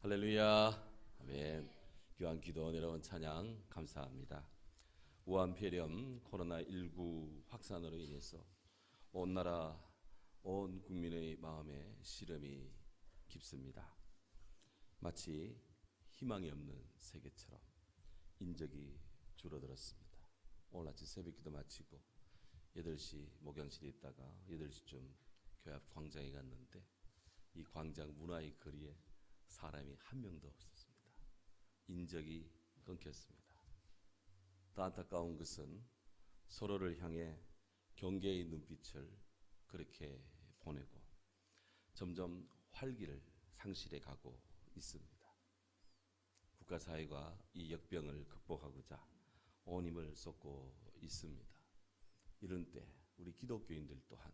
할렐루야. 아멘. 귀한 기도 내려온 찬양 감사합니다. 우한폐렴 코로나19 확산으로 인해서 온 나라 온 국민의 마음에 시름이 깊습니다. 마치 희망이 없는 세계처럼 인적이 줄어들었습니다. 오늘 아침 새벽기도 마치고 8시 목양실에 있다가 8시쯤 교회 앞 광장에 갔는데 이 광장 문화의 거리에 사람이 한 명도 없었습니다. 인적이 끊겼습니다. 더 안타까운 것은 서로를 향해 경계의 눈빛을 그렇게 보내고 점점 활기를 상실해 가고 있습니다. 국가사회가 이 역병을 극복하고자 온 힘을 쏟고 있습니다. 이런 때 우리 기독교인들 또한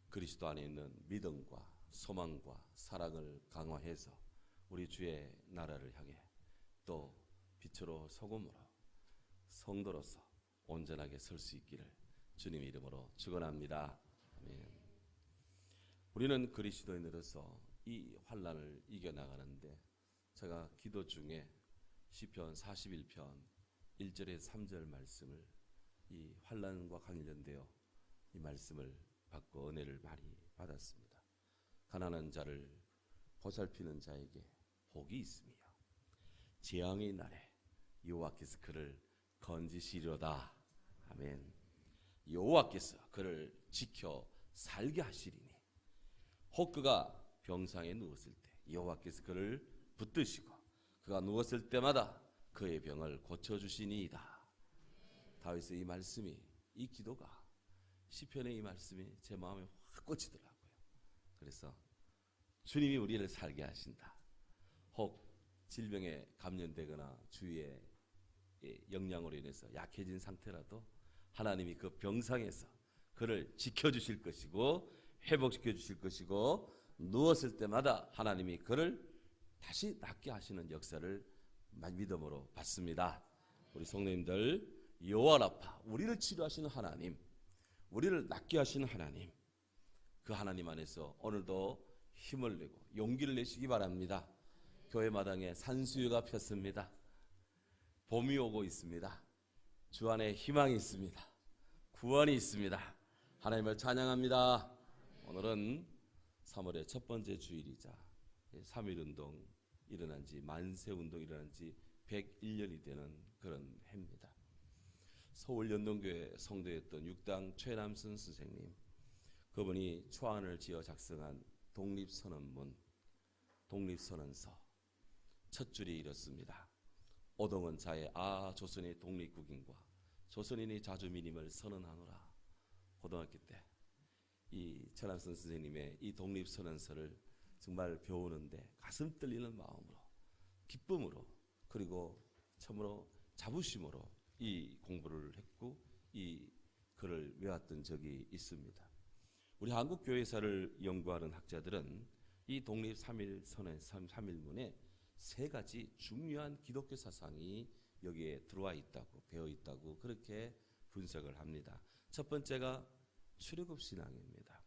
그리스도 안에 있는 믿음과 소망과 사랑을 강화해서 우리 주의 나라를 향해 또 빛으로 소금으로 성도로서 온전하게 설 수 있기를 주님의 이름으로 축원합니다. 아멘. 우리는 그리스도인으로서 이 환난을 이겨나가는데 제가 기도 중에 시편 41편 1절에 3절 말씀을 이 환난과 관련되어 이 말씀을 받고 은혜를 많이 받았습니다. 가난한 자를 보살피는 자에게 복이 있으며 재앙의 날에 여호와께서 그를 건지시리로다. 아멘. 여호와께서 그를 지켜 살게 하시리니 혹 그가 병상에 누웠을 때 여호와께서 그를 붙드시고 그가 누웠을 때마다 그의 병을 고쳐주시니이다. 다윗의 이 말씀이, 이 기도가, 시편의 이 말씀이 제 마음에 확 꽂히더라고요. 그래서 주님이 우리를 살게 하신다. 혹 질병에 감염되거나 주위의 영향으로 인해서 약해진 상태라도 하나님이 그 병상에서 그를 지켜주실 것이고 회복시켜 주실 것이고 누웠을 때마다 하나님이 그를 다시 낫게 하시는 역사를 믿음으로 받습니다. 우리 성도님들, 여호와 라파, 우리를 치료하시는 하나님, 우리를 낫게 하시는 하나님, 그 하나님 안에서 오늘도 힘을 내고 용기를 내시기 바랍니다. 교회 마당에 산수유가 폈습니다. 봄이 오고 있습니다. 주 안에 희망이 있습니다. 구원이 있습니다. 하나님을 찬양합니다. 오늘은 3월의 첫 번째 주일이자 3.1운동 일어난 지, 만세운동 일어난 지 101년이 되는 그런 해입니다. 서울연동교회 성도였던 육당 최남선 선생님, 그분이 초안을 지어 작성한 독립선언문, 독립선언서 첫 줄이 이렇습니다. 오동은 자의 조선의 독립국인과 조선인의 자주민임을 선언하노라. 고등학교 때 이 최남선 선생님의 이 독립선언서를 정말 배우는데 가슴 떨리는 마음으로, 기쁨으로, 그리고 참으로 자부심으로 이 공부를 했고 이 글을 외웠던 적이 있습니다. 우리 한국 교회사를 연구하는 학자들은 이 독립 3.1문에 세 가지 중요한 기독교 사상이 여기에 들어와 있다고, 배어 있다고 그렇게 분석을 합니다. 첫 번째가 출애굽 신앙입니다.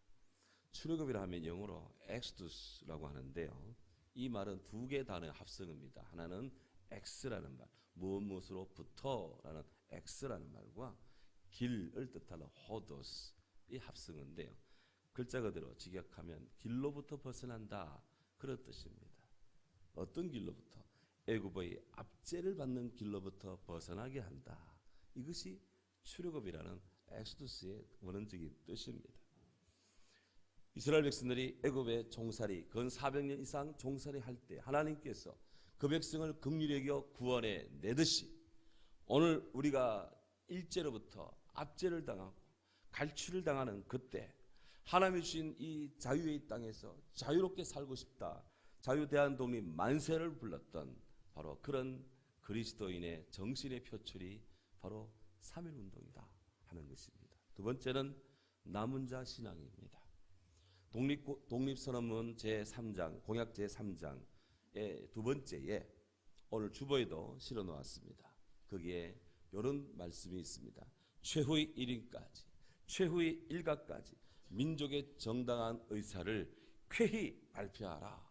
출애굽이라 하면 영어로 엑스두스라고 하는데요. 이 말은 두 개 단어의 합성어입니다. 하나는 엑스라는 말, 무엇으로부터라는 엑스라는 말과 길을 뜻하는 호도스의 합성어인데요. 글자 그대로 직역하면 길로부터 벗어난다, 그런 뜻입니다. 어떤 길로부터? 애굽의 압제를 받는 길로부터 벗어나게 한다. 이것이 출애굽이라는 엑소두스의 원어적인 뜻입니다. 이스라엘 백성들이 애굽의 종살이 근 400년 이상 종살이 할 때 하나님께서 그 백성을 긍휼히 여겨 구원해 내듯이 오늘 우리가 일제로부터 압제를 당하고 갈취를 당하는 그때 하나님이 주신 이 자유의 땅에서 자유롭게 살고 싶다, 자유대한독립 만세를 불렀던 바로 그런 그리스도인의 정신의 표출이 바로 3.1운동이다 하는 것입니다. 두 번째는 남은 자 신앙입니다. 독립선언문 제3장, 공약 제3장의 두 번째에 오늘 주보에도 실어 놓았습니다. 거기에 이런 말씀이 있습니다. 최후의 1인까지, 최후의 일가까지 민족의 정당한 의사를 쾌히 발표하라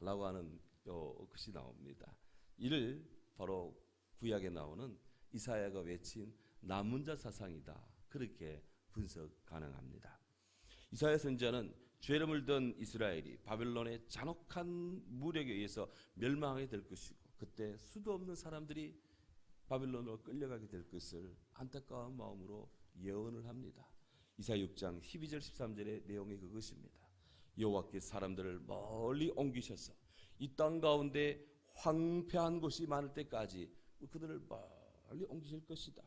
라고 하는 것이 나옵니다. 이를 바로 구약에 나오는 이사야가 외친 남은 자 사상이다, 그렇게 분석 가능합니다. 이사야 선지자는 죄를 물던 이스라엘이 바벨론의 잔혹한 무력에 의해서 멸망하게 될 것이고, 그때 수도 없는 사람들이 바벨론으로 끌려가게 될 것을 안타까운 마음으로 예언을 합니다. 이사야 6장 12절 13절의 내용이 그것입니다. 여호와께서 사람들을 멀리 옮기셔서 이 땅 가운데 황폐한 곳이 많을 때까지 그들을 멀리 옮기실 것이다.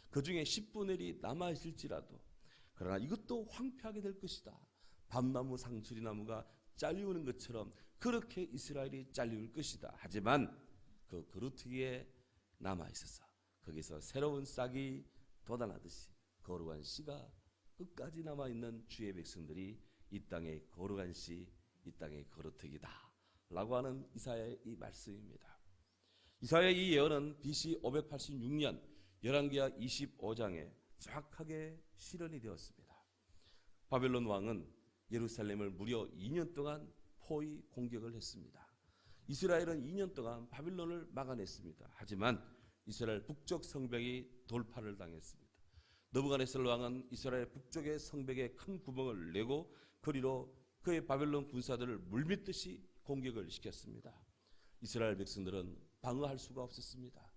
그 중에 10분의 1이 남아있을지라도 그러나 이것도 황폐하게 될 것이다. 밤나무 상수리나무가 잘리우는 것처럼 그렇게 이스라엘이 잘리울 것이다. 하지만 그 그루터기에 남아있어서 거기서 새로운 싹이 돋아나듯이 거룩한 씨가 끝까지 남아있는 주의 백성들이 이 땅의 거룩한 씨, 이 땅의 거루터기다 라고 하는 이사야의 이 말씀입니다. 이사야의 이 예언은 BC 586년 열왕기하 25장에 정확하게 실현이 되었습니다. 바벨론 왕은 예루살렘을 무려 2년 동안 포위 공격을 했습니다. 이스라엘은 2년 동안 바벨론을 막아냈습니다. 하지만 이스라엘 북쪽 성벽이 돌파를 당했습니다. 느부갓네살 왕은 이스라엘 북쪽의 성벽에 큰 구멍을 내고 그리로 그의 바벨론 군사들을 물밀듯이 공격을 시켰습니다. 이스라엘 백성들은 방어할 수가 없었습니다.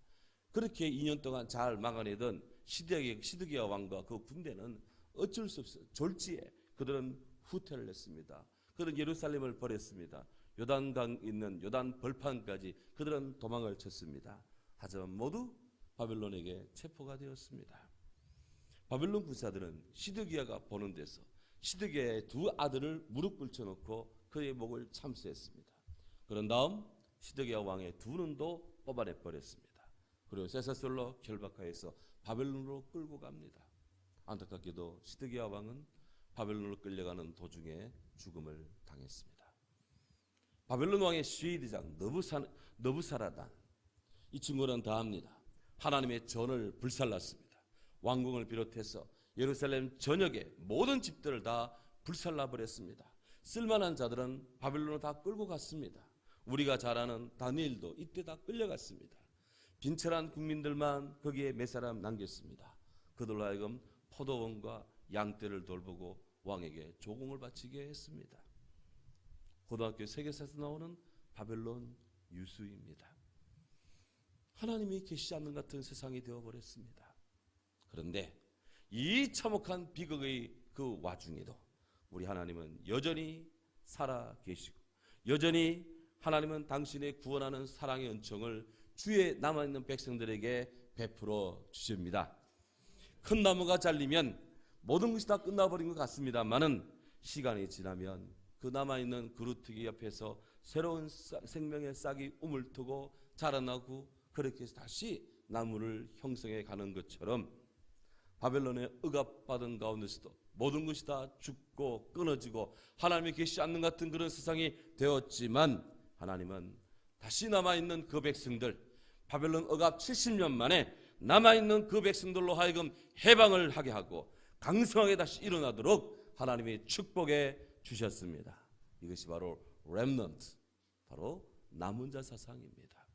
그렇게 2년 동안 잘 막아내던 시드기야 왕과 그 군대는 어쩔 수 없어 졸지에 그들은 후퇴를 했습니다. 그들은 예루살렘을 버렸습니다. 요단강 있는 요단 벌판까지 그들은 도망을 쳤습니다. 하지만 모두 바벨론에게 체포가 되었습니다. 바벨론 군사들은 시드기야가 보는 데서 시드기야의 두 아들을 무릎 꿇혀놓고 그의 목을 참수했습니다. 그런 다음 시드기야 왕의 두 눈도 뽑아내 버렸습니다. 그리고 쇠사슬로 결박하여서 바벨론으로 끌고 갑니다. 안타깝게도 시드기야 왕은 바벨론으로 끌려가는 도중에 죽음을 당했습니다. 바벨론 왕의 시위대장 너부사라단, 이 친구는 다합니다. 하나님의 전을 불살랐습니다. 왕궁을 비롯해서 예루살렘 전역의 모든 집들을 다 불살라버렸습니다. 쓸만한 자들은 바벨론으로 다 끌고 갔습니다. 우리가 잘 아는 다니엘도 이때 다 끌려갔습니다. 빈철한 국민들만 거기에 몇 사람 남겼습니다. 그들로 하여금 포도원과 양떼를 돌보고 왕에게 조공을 바치게 했습니다. 고등학교 세계사에서 나오는 바벨론 유수입니다. 하나님이 계시지 않는 같은 세상이 되어버렸습니다. 그런데 이 참혹한 비극의 그 와중에도 우리 하나님은 여전히 살아 계시고, 여전히 하나님은 당신의 구원하는 사랑의 은총을 주에 남아있는 백성들에게 베풀어 주십니다. 큰 나무가 잘리면 모든 것이 다 끝나버린 것 같습니다만은 시간이 지나면 그 남아있는 그루터기 옆에서 새로운 생명의 싹이 우물트고 자라나고 그렇게 해서 다시 나무를 형성해 가는 것처럼 바벨론의 억압받은 가운데서도 모든 것이 다 죽고 끊어지고 하나님이 계시지 않는 같은 그런 세상이 되었지만, 하나님은 다시 남아있는 그 백성들, 바벨론 억압 70년 만에 남아있는 그 백성들로 하여금 해방을 하게 하고 강성하게 다시 일어나도록 하나님이 축복해 주셨습니다. 이것이 바로 렘넌트, 바로 남은 자 사상입니다.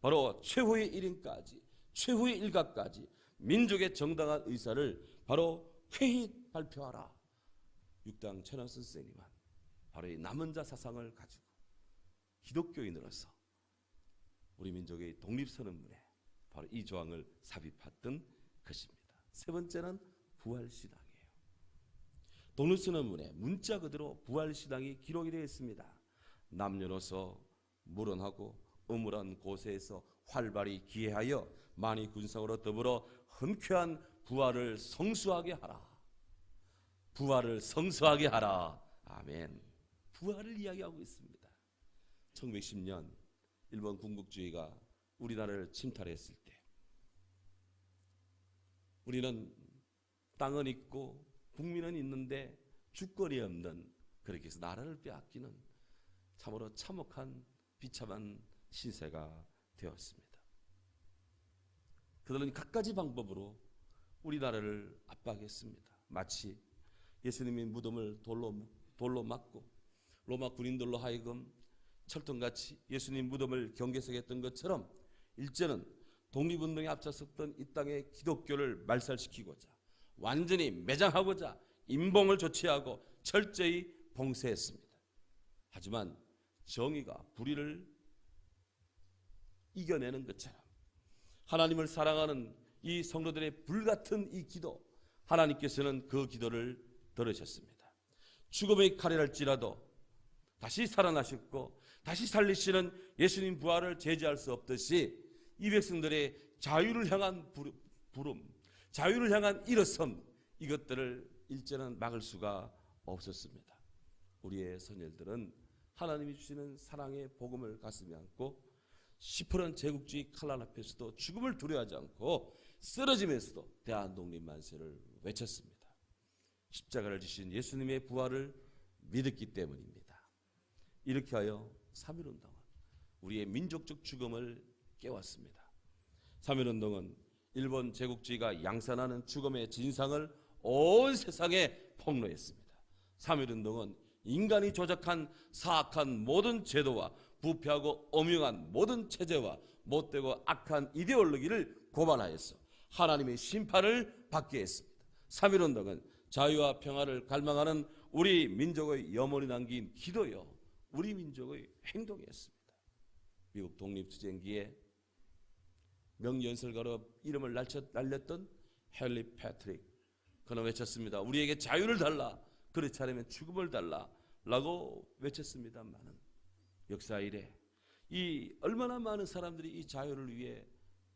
바로 최후의 1인까지, 최후의 일각까지 민족의 정당한 의사를 바로 회히 발표하라. 육당 최남선 선생님은 바로 이 남은 자 사상을 가지고 기독교인으로서 우리 민족의 독립선언문에 바로 이 조항을 삽입했던 것입니다. 세 번째는 부활신앙이에요. 독립선언문에 문자 그대로 부활신앙이 기록이 되어 있습니다. 남녀노소 무론하고 음울한 곳에서 활발히 기회하여 만이 군상으로 더불어 흔쾌한 부활을 성수하게 하라. 부활을 성수하게 하라. 아멘. 부활을 이야기하고 있습니다. 1910년 일본 군국주의가 우리나라를 침탈했을 때 우리는 땅은 있고 국민은 있는데 주권이 없는, 그렇게 해서 나라를 빼앗기는 참으로 참혹한 비참한 신세가 되었습니다. 그들은 갖가지 방법으로 우리나라를 압박했습니다. 마치 예수님의 무덤을 돌로 막고 로마 군인들로 하여금 철통같이 예수님 무덤을 경계석했던 것처럼 일제는 독립운동에 앞장섰던 이 땅의 기독교를 말살시키고자 완전히 매장하고자 임봉을 조치하고 철저히 봉쇄했습니다. 하지만 정의가 불의를 이겨내는 것처럼 하나님을 사랑하는 이 성도들의 불같은 이 기도, 하나님께서는 그 기도를 들으셨습니다. 죽음의 칼이랄지라도 다시 살아나셨고 다시 살리시는 예수님 부활을 제지할 수 없듯이 이 백성들의 자유를 향한 부름, 자유를 향한 일어섬, 이것들을 일제는 막을 수가 없었습니다. 우리의 선열들은 하나님이 주시는 사랑의 복음을 가슴에 안고 시퍼런 제국주의 칼날 앞에서도 죽음을 두려워하지 않고 쓰러지면서도 대한독립 만세를 외쳤습니다. 십자가를 지신 예수님의 부활을 믿었기 때문입니다. 이렇게 하여 3.1운동은 우리의 민족적 죽음을 깨웠습니다. 3.1운동은 일본 제국주의가 양산하는 죽음의 진상을 온 세상에 폭로했습니다. 3.1운동은 인간이 조작한 사악한 모든 제도와 부패하고 엄흉한 모든 체제와 못되고 악한 이데올로기를 고발하여서 하나님의 심판을 받게 했습니다. 3.1운동은 자유와 평화를 갈망하는 우리 민족의 염원이 남긴 기도요, 우리 민족의 행동이었습니다. 미국 독립투쟁기에 명연설가로 이름을 날렸던 헨리 패트릭, 그는 외쳤습니다. 우리에게 자유를 달라, 그렇지 않으면 죽음을 달라 라고 외쳤습니다만은 역사 이래 이 얼마나 많은 사람들이 이 자유를 위해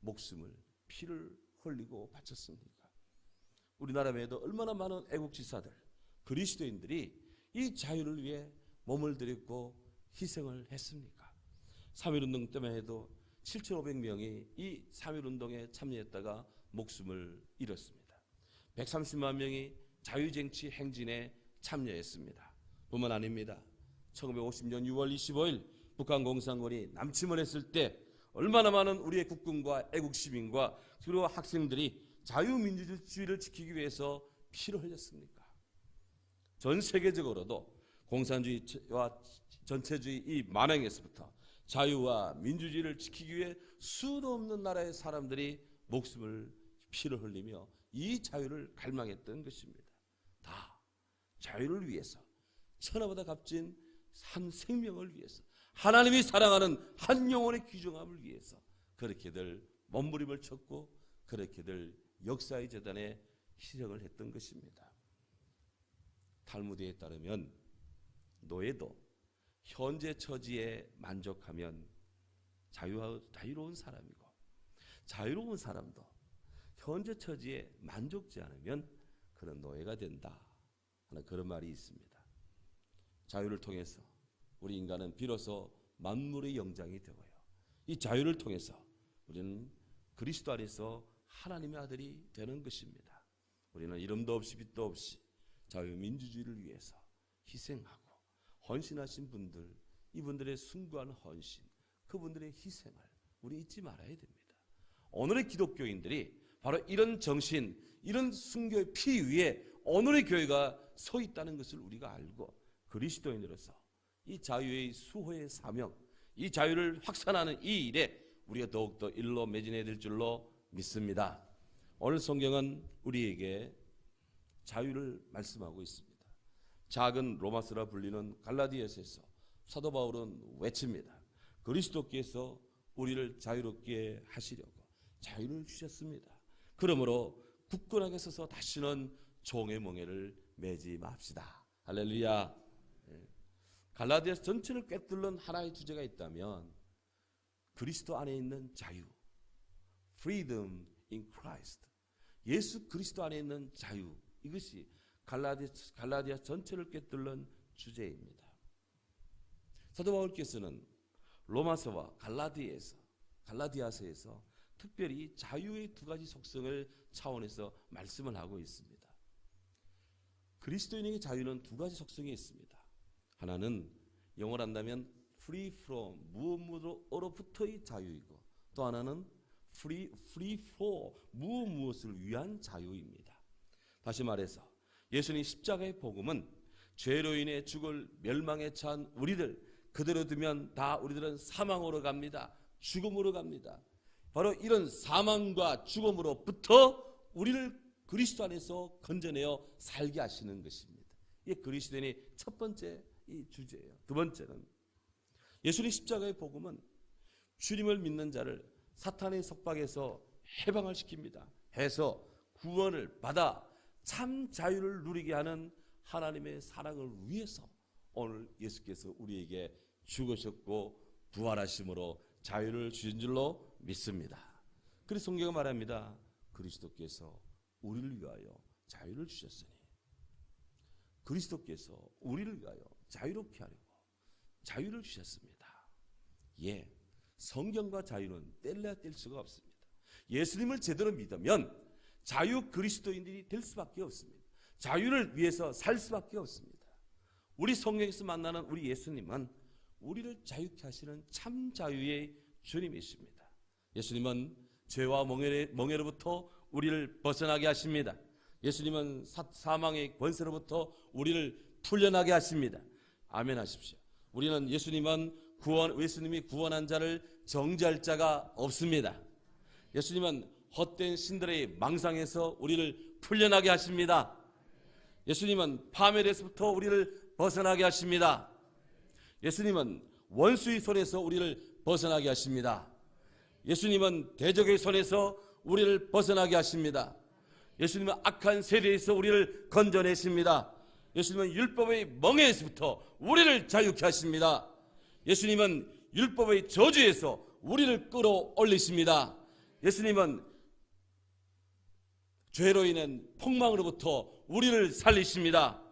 목숨을, 피를 흘리고 바쳤습니까? 우리나라 외에도 얼마나 많은 애국지사들, 그리스도인들이 이 자유를 위해 몸을 들였고 희생을 했습니까? 3.1운동 때문에 해도 7,500명이 이 3.1운동에 참여했다가 목숨을 잃었습니다. 130만 명이 자유쟁취 행진에 참여했습니다. 뿐만 아닙니다. 1950년 6월 25일 북한 공산군이 남침을 했을 때 얼마나 많은 우리의 국군과 애국시민과 그리고 학생들이 자유민주주의를 지키기 위해서 피를 흘렸습니까? 전 세계적으로도 공산주의와 전체주의 이 만행에서부터 자유와 민주주의를 지키기 위해 수도 없는 나라의 사람들이 목숨을, 피를 흘리며 이 자유를 갈망했던 것입니다. 다 자유를 위해서, 천하보다 값진 한 생명을 위해서, 하나님이 사랑하는 한 영혼의 귀중함을 위해서 그렇게들 몸부림을 쳤고 그렇게들 역사의 재단에 희생을 했던 것입니다. 탈무드에 따르면 노예도 현재 처지에 만족하면 자유로운 사람이고, 자유로운 사람도 현재 처지에 만족지 않으면 그런 노예가 된다 하는 그런 말이 있습니다. 자유를 통해서 우리 인간은 비로소 만물의 영장이 되고요, 이 자유를 통해서 우리는 그리스도 안에서 하나님의 아들이 되는 것입니다. 우리는 이름도 없이 빛도 없이 자유민주주의를 위해서 희생하고 헌신하신 분들, 이분들의 숭고한 헌신, 그분들의 희생을 우리 잊지 말아야 됩니다. 오늘의 기독교인들이 바로 이런 정신, 이런 순교의 피 위에 오늘의 교회가 서 있다는 것을 우리가 알고 그리스도인으로서 이 자유의 수호의 사명, 이 자유를 확산하는 이 일에 우리가 더욱더 일로 매진해야 될 줄로 믿습니다. 오늘 성경은 우리에게 자유를 말씀하고 있습니다. 작은 로마서라 불리는 갈라디아서에서 사도 바울은 외칩니다. 그리스도께서 우리를 자유롭게 하시려고 자유를 주셨습니다. 그러므로 굳건하게 서서 다시는 종의 멍에를 매지 맙시다. 할렐루야. 갈라디아서 전체를 꿰뚫는 하나의 주제가 있다면 그리스도 안에 있는 자유, freedom in Christ, 예수 그리스도 안에 있는 자유, 이것이 갈라디아 전체를 꿰뚫는 주제입니다. 사도 바울께서는 로마서와 갈라디아서에서 특별히 자유의 두 가지 속성을 차원에서 말씀을 하고 있습니다. 그리스도인에게 자유는 두 가지 속성이 있습니다. 하나는 영어로 한다면 free from, 무엇으로부터의 자유이고, 또 하나는 free for, 무엇을 위한 자유입니다. 다시 말해서 예수님 십자가의 복음은 죄로 인해 죽을 멸망에 처한 우리들, 그대로 두면 다 우리들은 사망으로 갑니다. 죽음으로 갑니다. 바로 이런 사망과 죽음으로부터 우리를 그리스도 안에서 건져내어 살게 하시는 것입니다. 이게 그리스도인의 첫 번째 이 주제예요. 두 번째는 예수님 십자가의 복음은 주님을 믿는 자를 사탄의 속박에서 해방을 시킵니다. 해서 구원을 받아 참 자유를 누리게 하는 하나님의 사랑을 위해서 오늘 예수께서 우리에게 죽으셨고 부활하심으로 자유를 주신 줄로 믿습니다. 그래서 성경은 말합니다. 그리스도께서 우리를 위하여 자유를 주셨으니 그리스도께서 우리를 위하여 자유롭게 하려고 자유를 주셨습니다. 예, 성경과 자유는 뗄래야 뗄 수가 없습니다. 예수님을 제대로 믿으면 자유 그리스도인들이 될 수밖에 없습니다. 자유를 위해서 살 수밖에 없습니다. 우리 성경에서 만나는 우리 예수님은 우리를 자유케 하시는 참 자유의 주님이십니다. 예수님은 죄와 멍에로부터 우리를 벗어나게 하십니다. 예수님은 사망의 권세로부터 우리를 풀려나게 하십니다. 아멘 하십시오. 우리는 예수님이 구원한 자를 정죄할 자가 없습니다. 예수님은 헛된 신들의 망상에서 우리를 풀려나게 하십니다. 예수님은 파멸에서부터 우리를 벗어나게 하십니다. 예수님은 원수의 손에서 우리를 벗어나게 하십니다. 예수님은 대적의 손에서 우리를 벗어나게 하십니다. 예수님은 악한 세대에서 우리를 건져내십니다. 예수님은 율법의 멍에서부터 우리를 자유케 하십니다. 예수님은 율법의 저주에서 우리를 끌어올리십니다. 예수님은 죄로 인한 폭망으로부터 우리를 살리십니다.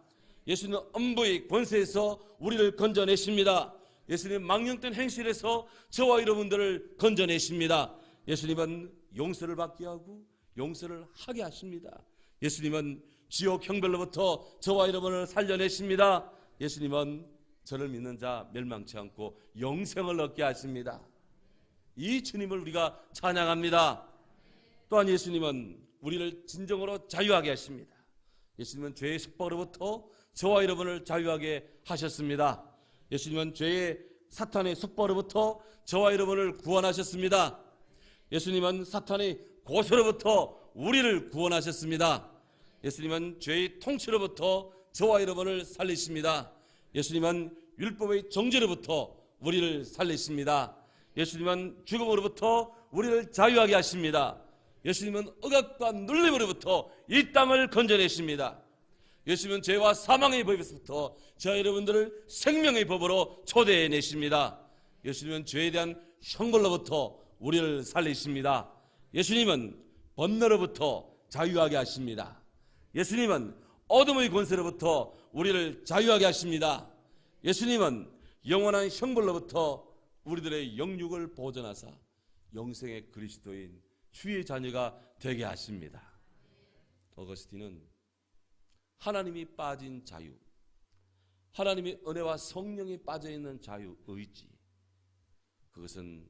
예수님은 엄부의 권세에서 우리를 건져내십니다. 예수님은 망령된 행실에서 저와 여러분들을 건져내십니다. 예수님은 용서를 받게 하고 용서를 하게 하십니다. 예수님은 지옥 형벌로부터 저와 여러분을 살려내십니다. 예수님은 저를 믿는 자 멸망치 않고 영생을 얻게 하십니다. 이 주님을 우리가 찬양합니다. 또한 예수님은 우리를 진정으로 자유하게 하십니다. 예수님은 죄의 속박으로부터 저와 여러분을 자유하게 하셨습니다. 예수님은 죄의 사탄의 속박으로부터 저와 여러분을 구원하셨습니다. 예수님은 사탄의 고소로부터 우리를 구원하셨습니다. 예수님은 죄의 통치로부터 저와 여러분을 살리십니다. 예수님은 율법의 정죄로부터 우리를 살리십니다. 예수님은 죽음으로부터 우리를 자유하게 하십니다. 예수님은 억압과 눌림으로부터 이 땅을 건져내십니다. 예수님은 죄와 사망의 법에서부터 저와 여러분들을 생명의 법으로 초대해내십니다. 예수님은 죄에 대한 형벌로부터 우리를 살리십니다. 예수님은 번뇌로부터 자유하게 하십니다. 예수님은 어둠의 권세로부터 우리를 자유하게 하십니다. 예수님은 영원한 형벌로부터 우리들의 영육을 보존하사 영생의 그리스도인 주의 자녀가 되게 하십니다. 어거스틴은 하나님이 빠진 자유, 하나님의 은혜와 성령이 빠져있는 자유, 의지, 그것은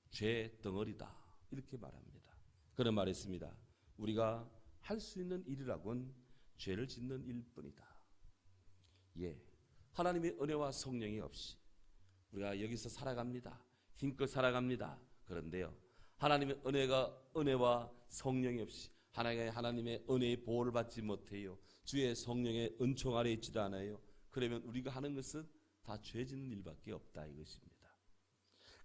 죄 덩어리다 이렇게 말합니다. 그런 말했습니다. 우리가 할 수 있는 일이라곤 죄를 짓는 일뿐이다. 예, 하나님의 은혜와 성령이 없이 우리가 여기서 살아갑니다. 힘껏 살아갑니다. 그런데요, 하나님의 은혜와 성령이 없이 하나님의 은혜의 보호를 받지 못해요. 주의 성령의 은총 아래 있지도 않아요. 그러면 우리가 하는 것은 다 죄 짓는 일밖에 없다 이것입니다.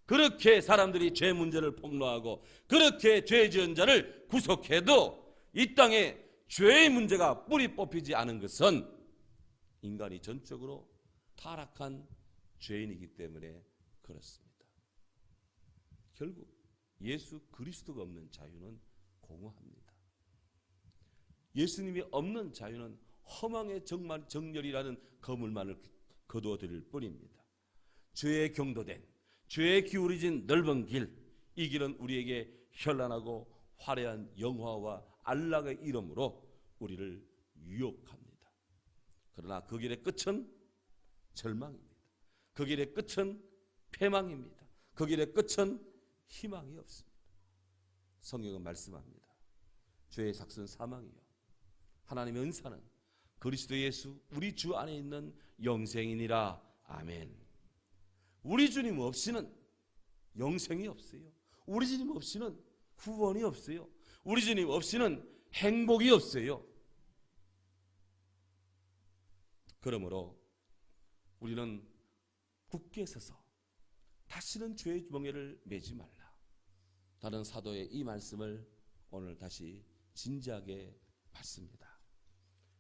그렇게 사람들이 죄 문제를 폭로하고 그렇게 죄 지은 자를 구속해도 이 땅에 죄의 문제가 뿌리 뽑히지 않은 것은 인간이 전적으로 타락한 죄인이기 때문에 그렇습니다. 결국 예수 그리스도가 없는 자유는 공허합니다. 예수님이 없는 자유는 허망의 정렬이라는 거물만을 거두어 드릴 뿐입니다. 죄에 경도된, 죄에 기울어진 넓은 길, 이 길은 우리에게 현란하고 화려한 영화와 안락의 이름으로 우리를 유혹합니다. 그러나 그 길의 끝은 절망입니다. 그 길의 끝은 패망입니다. 그 길의 끝은 희망이 없습니다. 성경은 말씀합니다. 죄의 삭은 사망이요, 하나님의 은사는 그리스도 예수 우리 주 안에 있는 영생이니라. 아멘. 우리 주님 없이는 영생이 없어요. 우리 주님 없이는 구원이 없어요. 우리 주님 없이는 행복이 없어요. 그러므로 우리는 굳게 서서 다시는 죄의 멍에를 매지 말라. 다른 사도의 이 말씀을 오늘 다시 진지하게 받습니다.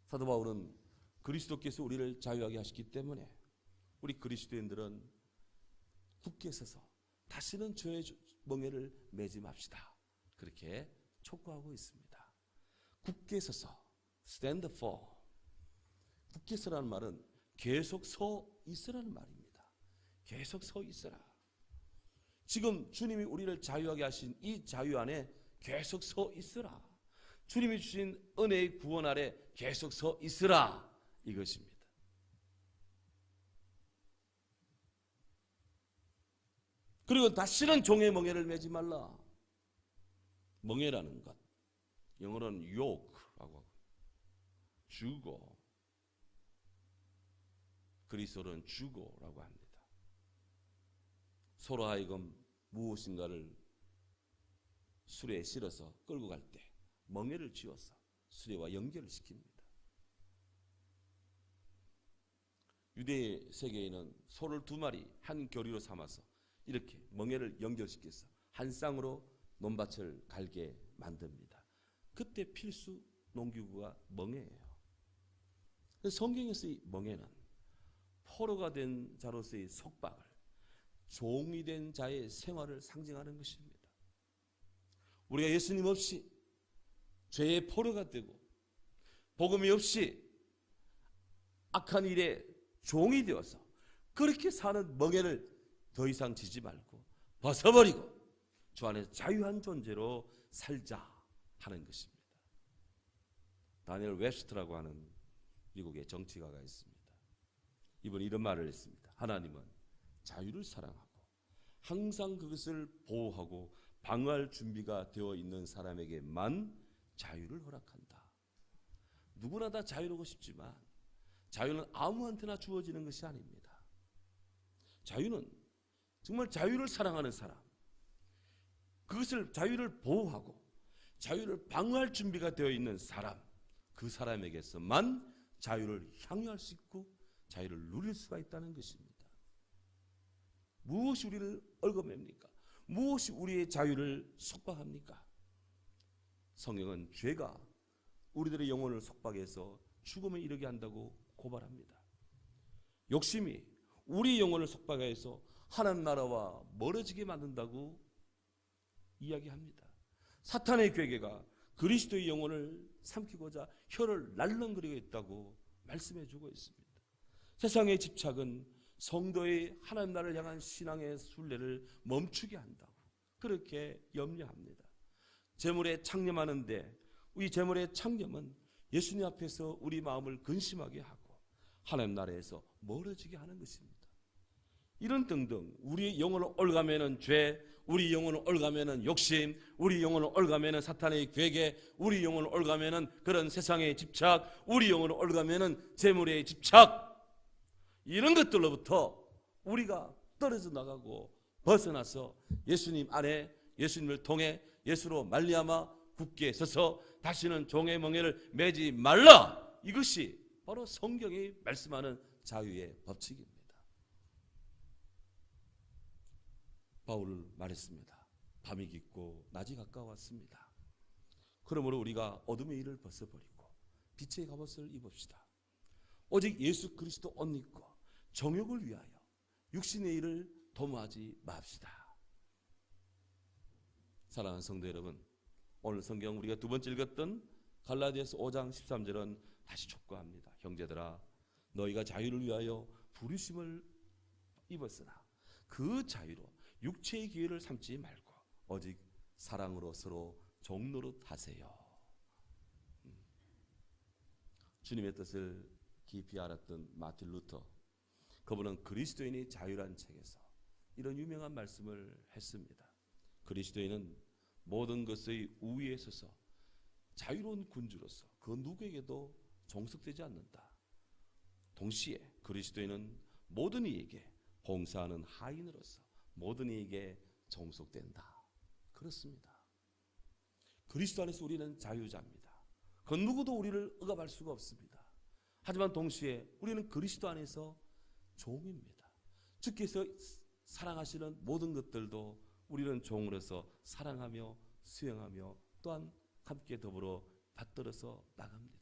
사도 바울은 그리스도께서 우리를 자유하게 하셨기 때문에 우리 그리스도인들은 굳게 서서 다시는 죄의 멍에를 매지 맙시다. 그렇게 촉구하고 있습니다. 굳게 서서 stand for. 굳게 서라는 말은 계속 서 있으라는 말입니다. 계속 서 있으라. 지금 주님이 우리를 자유하게 하신 이 자유 안에 계속 서 있으라. 주님이 주신 은혜의 구원 아래 계속 서 있으라. 이것입니다. 그리고 다시는 종의 멍에를 매지 말라. 멍에라는 것, 영어로는 yoke라고 하고 주고, 그리스도는 주고라고 합니다. 서로 하여금 무엇인가를 수레에 실어서 끌고 갈 때 멍에를 쥐어서 수레와 연결을 시킵니다. 유대 세계에는 소를 두 마리 한 교리로 삼아서 이렇게 멍에를 연결시켜서 한 쌍으로 논밭을 갈게 만듭니다. 그때 필수 농기구가 멍에예요. 성경에서 이 멍에는 포로가 된 자로서의 속박을, 종이 된 자의 생활을 상징하는 것입니다. 우리가 예수님 없이 죄의 포로가 되고 복음이 없이 악한 일에 종이 되어서 그렇게 사는 멍에를 더 이상 지지 말고 벗어버리고 주 안에 자유한 존재로 살자 하는 것입니다. 다니엘 웹스터라고 하는 미국의 정치가가 있습니다. 이번에 이런 말을 했습니다. 하나님은 자유를 사랑하고 항상 그것을 보호하고 방어할 준비가 되어 있는 사람에게만 자유를 허락한다. 누구나 다 자유로우고 싶지만 자유는 아무한테나 주어지는 것이 아닙니다. 자유는 정말 자유를 사랑하는 사람, 그것을 자유를 보호하고 자유를 방어할 준비가 되어 있는 사람, 그 사람에게서만 자유를 향유할 수 있고 자유를 누릴 수가 있다는 것입니다. 무엇이 우리를 얽어맵니까? 무엇이 우리의 자유를 속박합니까? 성경은 죄가 우리들의 영혼을 속박해서 죽음에 이르게 한다고 고발합니다. 욕심이 우리 영혼을 속박해서 하나님 나라와 멀어지게 만든다고 이야기합니다. 사탄의 괴계가 그리스도의 영혼을 삼키고자 혀를 날렁거리고 있다고 말씀해주고 있습니다. 세상의 집착은 성도의 하나님 나라를 향한 신앙의 순례를 멈추게 한다고 그렇게 염려합니다. 재물에 창념하는데 이 재물의 창념은 예수님 앞에서 우리 마음을 근심하게 하고 하나님 나라에서 멀어지게 하는 것입니다. 이런 등등 우리 영혼을 얽어매는 죄, 우리 영혼을 얽어매는 욕심, 우리 영혼을 얽어매는 사탄의 괴계, 우리 영혼을 얽어매는 그런 세상의 집착, 우리 영혼을 얽어매는 재물의 집착, 이런 것들로부터 우리가 떨어져 나가고 벗어나서 예수님 안에, 예수님을 통해 예수로 말미암아 굳게 서서 다시는 종의 멍에를 매지 말라. 이것이 바로 성경이 말씀하는 자유의 법칙입니다. 바울은 말했습니다. 밤이 깊고 낮이 가까웠습니다. 그러므로 우리가 어둠의 일을 벗어버리고 빛의 갑옷을 입읍시다. 오직 예수 그리스도 옷 입고 정욕을 위하여 육신의 일을 도모하지 맙시다. 사랑하는 성도 여러분, 오늘 성경 우리가 두 번째 읽었던 갈라디아서 5장 13절은 다시 촉구합니다. 형제들아, 너희가 자유를 위하여 부르심을 입었으나 그 자유로 육체의 기회를 삼지 말고 오직 사랑으로 서로 종노릇 하세요. 주님의 뜻을 깊이 알았던 마틴 루터, 그분은 그리스도인이 자유란 책에서 이런 유명한 말씀을 했습니다. 그리스도인은 모든 것의 우위에 서서 자유로운 군주로서 그 누구에게도 종속되지 않는다. 동시에 그리스도인은 모든 이에게 봉사하는 하인으로서 모든 이에게 종속된다. 그렇습니다. 그리스도 안에서 우리는 자유자입니다. 그 누구도 우리를 억압할 수가 없습니다. 하지만 동시에 우리는 그리스도 안에서 종입니다. 주께서 사랑하시는 모든 것들도 우리는 종으로서 사랑하며 수행하며 또한 함께 더불어 받들어서 나갑니다.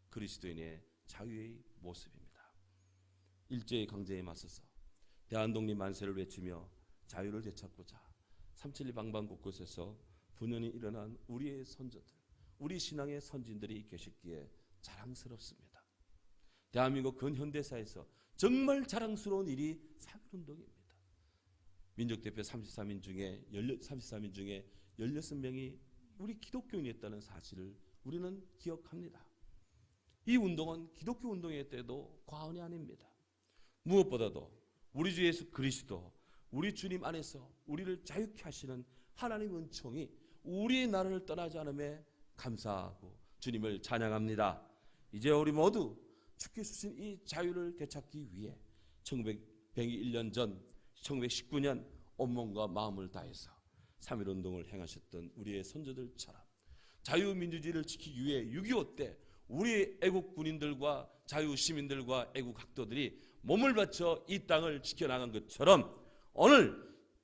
그리스도인의 자유의 모습입니다. 일제의 강제에 맞서서 대한독립 만세를 외치며 자유를 되찾고자 372 방방 곳곳에서 분연히 일어난 우리의 선조들, 우리 신앙의 선진들이 계셨기에 자랑스럽습니다. 대한민국 근현대사에서 정말 자랑스러운 일이 3.1운동입니다. 민족대표 33인 중에 16명이 우리 기독교인이었다는 사실을 우리는 기억합니다. 이 운동은 기독교 운동의 때도 과언이 아닙니다. 무엇보다도 우리 주 예수 그리스도, 우리 주님 안에서 우리를 자유케 하시는 하나님의 은총이 우리의 나라를 떠나지 않음에 감사하고 주님을 찬양합니다. 이제 우리 모두 주께서 주신 이 자유를 되찾기 위해 1901년 전 1919년 온몸과 마음을 다해서 3.1운동을 행하셨던 우리의 선조들처럼 자유민주주의를 지키기 위해 6.25 때 우리 애국 군인들과 자유시민들과 애국 학도들이 몸을 바쳐 이 땅을 지켜나간 것처럼 오늘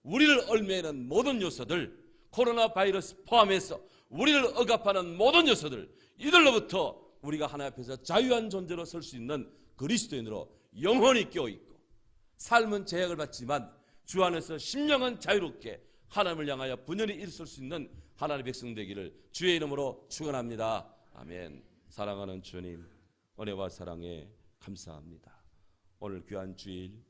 우리를 얽매이는 모든 요소들, 코로나 바이러스 포함해서 우리를 억압하는 모든 요소들, 이들로부터 우리가 하나님 앞에서 자유한 존재로 설 수 있는 그리스도인으로 영원히 껴있고, 삶은 제약을 받지만 주 안에서 심령은 자유롭게 하나님을 향하여 분연히 일설 수 있는 하나님의 백성 되기를 주의 이름으로 축원합니다. 아멘. 사랑하는 주님, 은혜와 사랑에 감사합니다. 오늘 귀한 주일